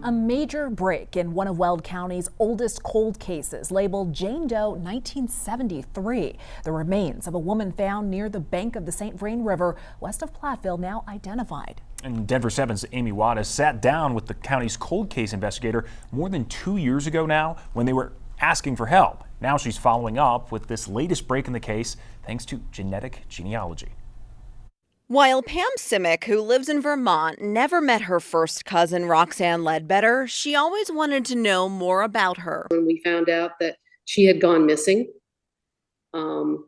A major break in one of Weld County's oldest cold cases, labeled Jane Doe 1973. The remains of a woman found near the bank of the St. Vrain River west of Platteville now identified. And Denver 7's Amy Wattis sat down with the county's cold case investigator more than 2 years ago now when they were asking for help. Now she's following up with this latest break in the case thanks to genetic genealogy. While Pam Simic, who lives in Vermont, never met her first cousin, Roxanne Ledbetter, she always wanted to know more about her. When we found out that she had gone missing, the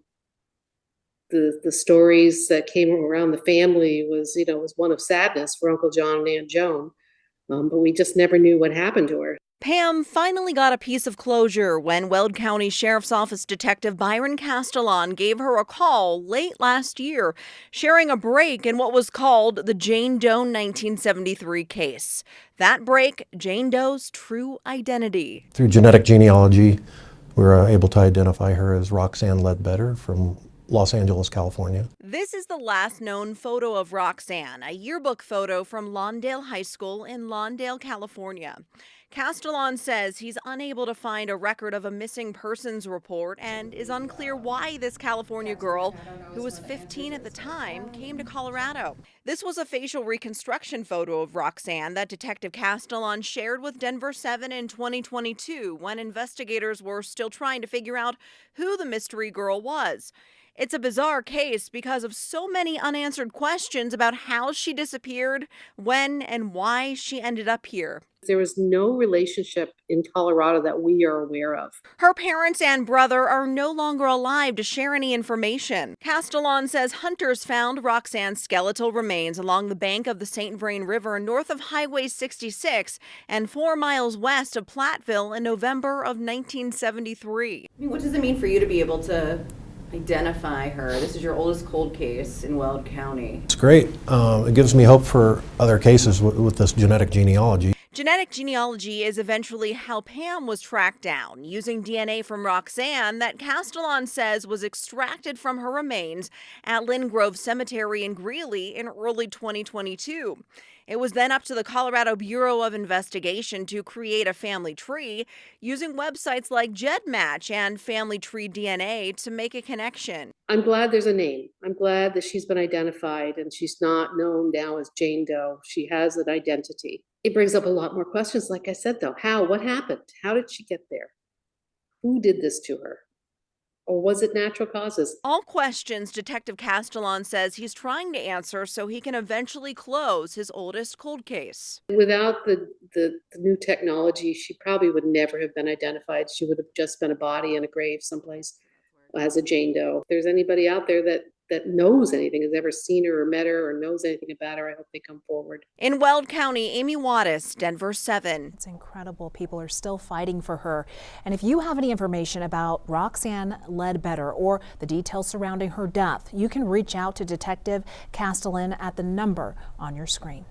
stories that came around the family was one of sadness for Uncle John and Aunt Joan, but we just never knew what happened to her. Pam finally got a piece of closure when Weld County Sheriff's Office Detective Byron Castellan gave her a call late last year, sharing a break in what was called the Jane Doe 1973 case. That break, Jane Doe's true identity. Through genetic genealogy, we were able to identify her as Roxanne Ledbetter from Los Angeles, California. This is the last known photo of Roxanne, a yearbook photo from Lawndale High School in Lawndale, California. Castellan says he's unable to find a record of a missing persons report and is unclear why this California girl, who was 15 at the time, came to Colorado. This was a facial reconstruction photo of Roxanne that Detective Castellan shared with Denver 7 in 2022 when investigators were still trying to figure out who the mystery girl was. It's a bizarre case because of so many unanswered questions about how she disappeared, when and why she ended up here. There was no relationship in Colorado that we are aware of. Her parents and brother are no longer alive to share any information. Castellan says hunters found Roxanne's skeletal remains along the bank of the St. Vrain River north of Highway 66 and 4 miles west of Platteville in November of 1973. What does it mean for you to be able to identify her? This is your oldest cold case in Weld County. It's great. It gives me hope for other cases with this genetic genealogy. Genetic genealogy is eventually how Pam was tracked down, using DNA from Roxanne that Castellan says was extracted from her remains at Lynn Grove Cemetery in Greeley in early 2022. It was then up to the Colorado Bureau of Investigation to create a family tree using websites like GEDmatch and Family Tree DNA to make a connection. I'm glad there's a name. I'm glad that she's been identified and she's not known now as Jane Doe. She has an identity. It brings up a lot more questions, like I said, though. How? What happened? How did she get there? Who did this to her? Or was it natural causes? All questions Detective Castellan says he's trying to answer so he can eventually close his oldest cold case. Without the new technology, she probably would never have been identified. She would have just been a body in a grave someplace as a Jane Doe. If there's anybody out there that knows anything, has ever seen her or met her or knows anything about her, I hope they come forward. In Weld County, Amy Wattis, Denver 7. It's incredible. People are still fighting for her. And if you have any information about Roxanne Ledbetter or the details surrounding her death, you can reach out to Detective Castellan at the number on your screen.